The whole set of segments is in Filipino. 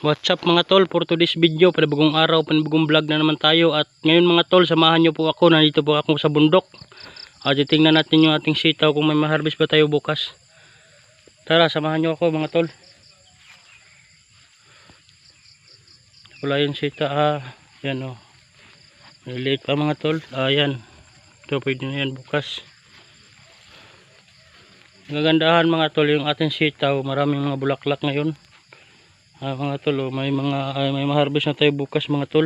What's up mga tol, for today's video, panibagong araw, panibagong vlog na naman tayo. At ngayon mga tol, samahan nyo po ako, nandito po ako sa bundok. At titingnan natin yung ating sitaw kung may ma-harvest pa tayo bukas. Tara, samahan nyo ako mga tol. Wala yung sitaw, yan o. Maliliit pa mga tol, yan. Ito pwede na yan bukas. Gagandahan mga tol yung ating sitaw, maraming mga bulaklak ngayon. Mga tol, may ma-harvest na tayo bukas mga tol.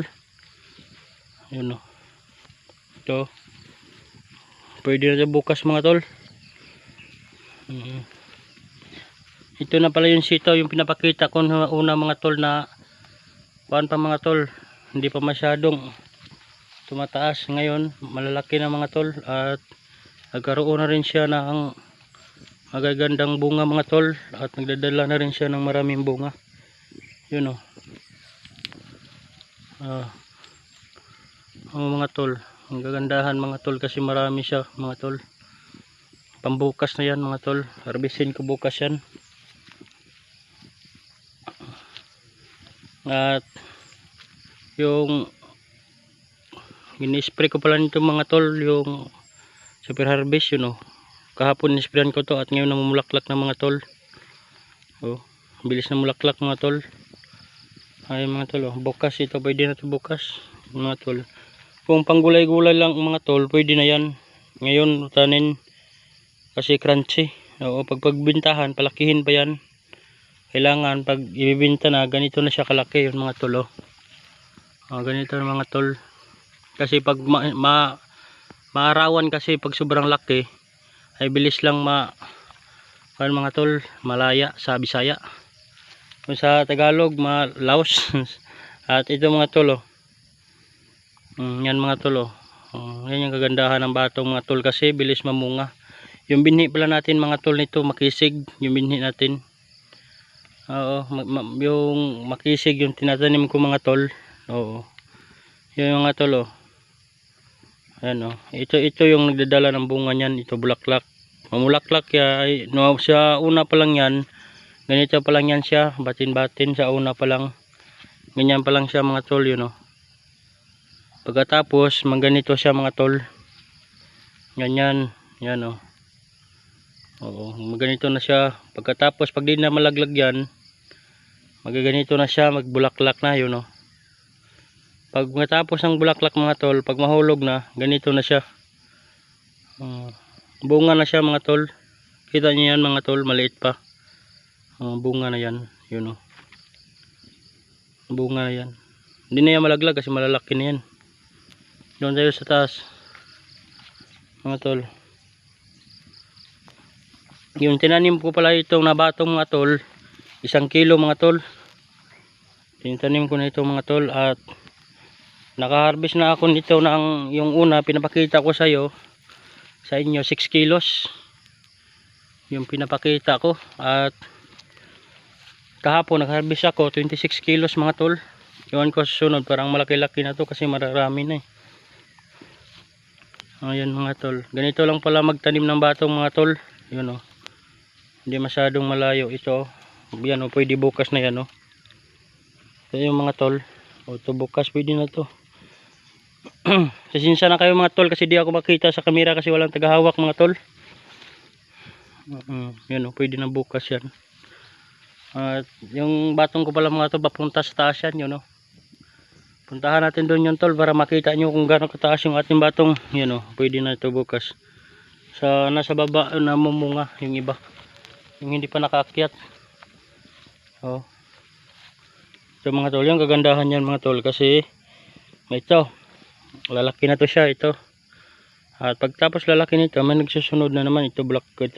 Ayun o. Ito. Pwede na tayo bukas mga tol. Ito na pala yung sitaw, yung pinapakita ko na una mga tol na paan pa mga tol. Hindi pa masyadong tumataas. Ngayon, malalaki na mga tol. At nagkaroon na rin siya ng magagandang bunga mga tol. At nagdadala na rin siya ng maraming bunga. Yun o. Mga tol, ang gagandahan mga tol kasi marami siya mga tol. Pambukas na yan mga tol, harvestin ko bukas yan. At yung ini-spray ko pala nito mga tol, yung super harvest yun o. Kahapon nisprayan ko to at ngayon namumulaklak na mga tol. Bilis na mulaklak mga tol. Ay mga tol, bukas ito, pwede na ito bukas mga tol. Kung panggulay-gulay lang mga tol, pwede na yan. Ngayon tanin kasi crunchy. Pag pagbintahan, palakihin pa yan. Kailangan pag ibibinta na, ganito na siya kalaki yun mga tol. Ganito na mga tol. Kasi pag maarawan kasi pag sobrang laki, ay bilis lang mga tol, malaya sa Bisaya. Kung sa Tagalog, malaos. At ito mga tol, yan mga tol, yan yung kagandahan ng batong mga tol kasi bilis mamunga. Yung binhi pala natin mga tol nito, makisig yung binhi natin. Yung makisig yung tinatanim ko mga tol. Yun mga tol. Ayan, ito yung nagdadala ng bunga niyan, ito bulaklak. Mamulaklak ya, sa una pa lang yan. Ganito pa lang yan siya, batin-batin sa una pa lang. Ganyan pa lang siya mga tol, yun o. Pagkatapos, ganito siya mga tol. Ganyan, yan o. Ganito na siya. Pagkatapos, pag di na malaglag yan, magaganito na siya, magbulaklak na, yun o. Pag matapos ang bulaklak mga tol, pag mahulog na, ganito na siya. Bunga na siya mga tol. Kita niyo yan mga tol, maliit pa. Bunga na yan, yun o. Bunga na yan. Hindi na yan malaglag kasi malalaki na yan. Doon tayo sa taas mga tol. Yung tinanim ko pala itong nabatong mga tol, 1 kilo mga tol. Tinanim ko na ito mga tol. At nakaharvest na ako nito ng yung una pinapakita ko sa inyo 6 kilos yung pinapakita ko. At kahapon nag-harvest ako 26 kilos mga tol. Iwan ko sa sunod, parang malaki-laki na to kasi mararami na eh. Ayan mga tol, ganito lang pala magtanim ng batong mga tol. Yun o, hindi masyadong malayo ito. Yan o, pwede bukas na yan o. Ito yung mga tol. Ito bukas pwede na to. Sasinsya na kayo mga tol kasi di ako makita sa camera kasi walang tagahawak mga tol. Yan o, pwede na bukas yan. At yung batong ko pala mga tol, papunta sa taas yan, yun o. Puntahan natin doon yung tol para makita nyo kung gano'ng kataas yung ating batong. Yan o, pwede na ito bukas. Nasa baba na mumunga yung iba, yung hindi pa nakaakyat. Ito mga tol, yung kagandahan yan mga tol kasi ito, lalaki na to siya ito. At pagtapos lalaki nito, may nagsusunod na naman ito, bulaklak.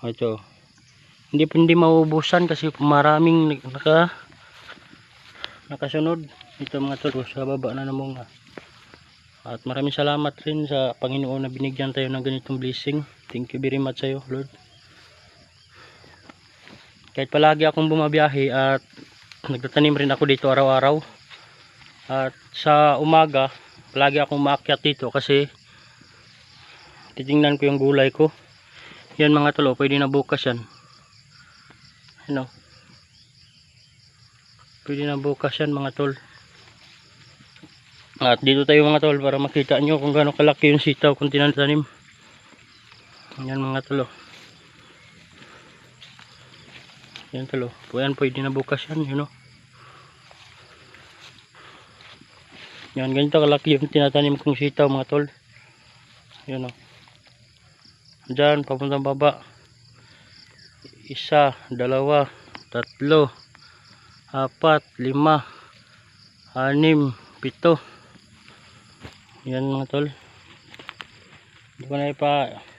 Ito hindi maubusan kasi maraming nakasunod ito mga tol. Sa baba na namunga. At maraming salamat rin sa Panginoon na binigyan tayo ng ganitong blessing. Thank you very much sa iyo Lord. Kahit palagi akong bumabiyahe at nagtatanim rin ako dito araw-araw. At sa umaga palagi akong maakyat dito kasi titingnan ko yung gulay ko. Yan mga tol, pwede na bukas yan. Ano? Pwede na bukas yan mga tol. At dito tayo mga tol para makita nyo kung gaano kalaki yung sitaw kung tinatanim. Yan mga tol. Yan tol. Yan pwede na bukas yan, you know. Yan, ganito kalaki yung tinatanim kong sitaw mga tol. Yan o. Diyan, papuntang baba. 1, 2, 3, 4, 5, 6, 7. Yan mga tol. Hindi ko na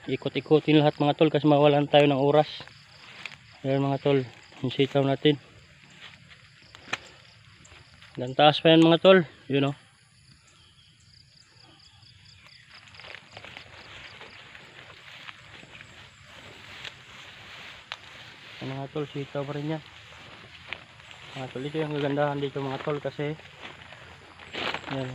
ikot-ikotin lahat mga tol kasi mawalan tayo ng oras. Yan mga tol, yung sitaw natin. Dan taas pa yan mga tol, you know. Yan mga tol, sitaw pa rin yan. Mga tol, ito yung gagandahan dito mga tol kasi yan.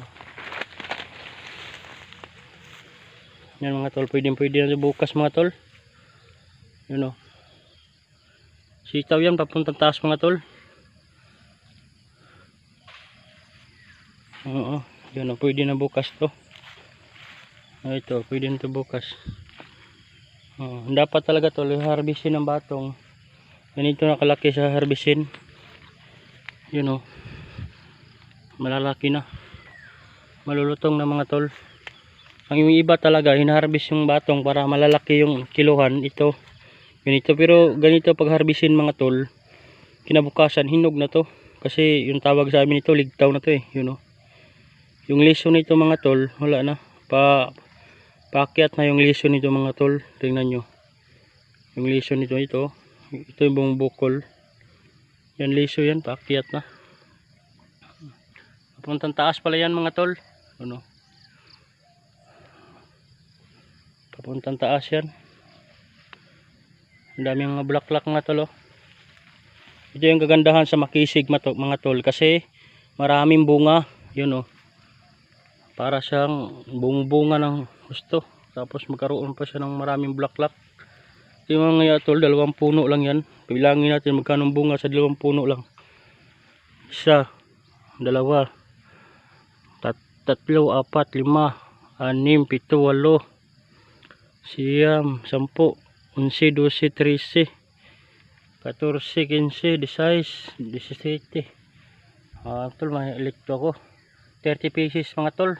Yan mga tol, pwede na bukas mga tol. You know. Sitaw yan, papuntang taas mga tol. Oo, yun o, pwede na bukas to. Ito, pwede na to bukas. Dapat talaga to, harvestin ng batong. Ganito nakalaki sa harvestin. Yun o, malalaki na. Malulutong na mga tol. Ang iba talaga, hinaharvest yung batong para malalaki yung kiluhan. Ito, ganito. Pero ganito pag harvestin mga tol, kinabukasan, hinog na to. Kasi yung tawag sa amin ito, ligtaw na to eh. Yun o. Yung lesion nito mga tol, wala na. Paakyat na yung lesion nito mga tol. Tingnan nyo. Yung lesion nito, ito yung buong bukol. Yan lesion yan, paakyat na. Papuntang taas pala yan mga tol. Ano? Papuntang taas yan. Ang daming mga bulaklak nga tol. Oh. Ito yung kagandahan sa makisig mga tol. Kasi maraming bunga. Yun o. Para siyang bunga ng gusto. Tapos magkaroon pa siya ng maraming bulaklak. Ito yung mga tol, 2 puno lang yan. Bilangin natin magkano bunga sa 2 puno lang. 1, 2, 3, 4, 5, 6, 7, 8, 9, 10, 11, 12, 13, 14, 15, 16, 17. Tol, may electo ako. 30 pieces mga tol.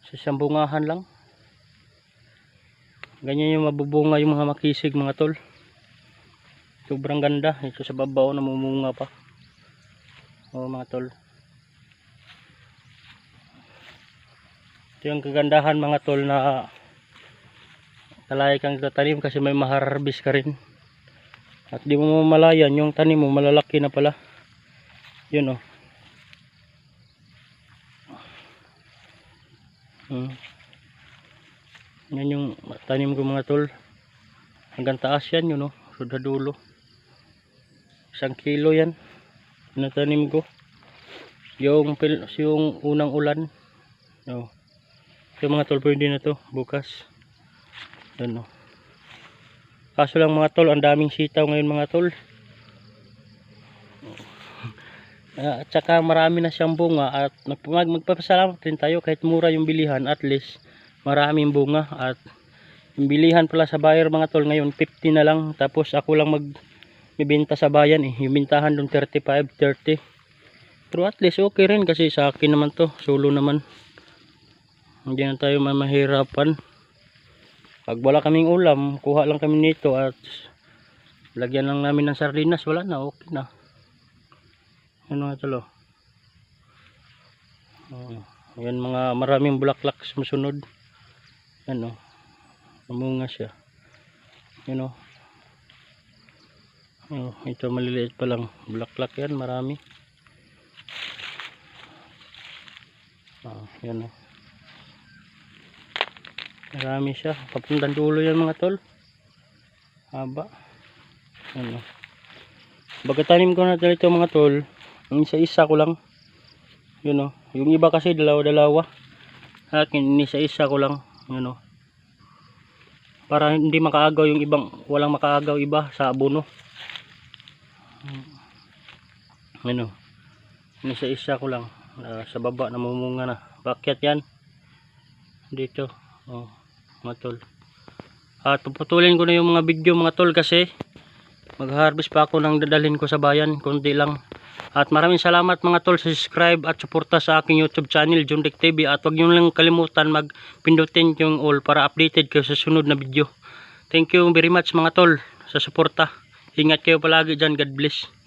Sa isang bungahan lang. Ganyan yung mabubunga yung mga makisig mga tol. Sobrang ganda. Ito sa babaw namumunga pa. O mga tol. Ito yung kagandahan mga tol na talay kang tatanim kasi may maharbis ka rin. At di mo mamalayan yung tanim mo malalaki na pala. Yun o. Yan yung tanim ko mga tol. Hanggang taas yan yun o. Suda dulo. 1 kilo yan. Natanim ko. Yung unang ulan. O. So mga tol, pwede na to bukas. Yan o. Kaso lang mga tol, ang daming sitaw ngayon mga tol. At saka marami na siyang bunga. At magpapasalamat rin tayo kahit mura yung bilihan. At least maraming bunga. At yung bilihan pala sa buyer mga tol ngayon 50 na lang. Tapos ako lang magbibenta sa bayan eh. Yung bintahan doon 35, 30. Pero at least okay rin kasi sa akin naman to. Solo naman. Hindi na tayo mahirapan. Pag wala kaming ulam, kuha lang kami nito at lagyan lang namin ng sardinas. Wala na, okay na. Ano nga tol. Yan mga maraming bulaklak sumusunod. Ano. Namunga siya. Yan o. Ito maliliit pa lang. Bulaklak yan, marami. Yan o. Marami siya. Papuntang dulo yan mga tol. Haba. Yan o. Bagatanim ko na ito mga tol. Ang isa-isa ko lang. Yun o. Yung iba kasi dalawa-dalawa. Akin isa-isa ko lang. Yun o. Para hindi makaagaw yung ibang, walang makaagaw iba sa abono. Ano, isa-isa ko lang. Sa baba namumunga na. Bakit yan? Dito. Oh, mga tol. At puputulin ko na yung mga video mga tol kasi mag-harvest pa ako ng dadalhin ko sa bayan. Kunti lang. At maraming salamat mga tol sa subscribe at suporta sa aking YouTube channel, John Dick TV. At huwag nyo lang kalimutan magpindutin yung all para updated kayo sa sunod na video. Thank you very much mga tol sa suporta. Ingat kayo palagi dyan. God bless.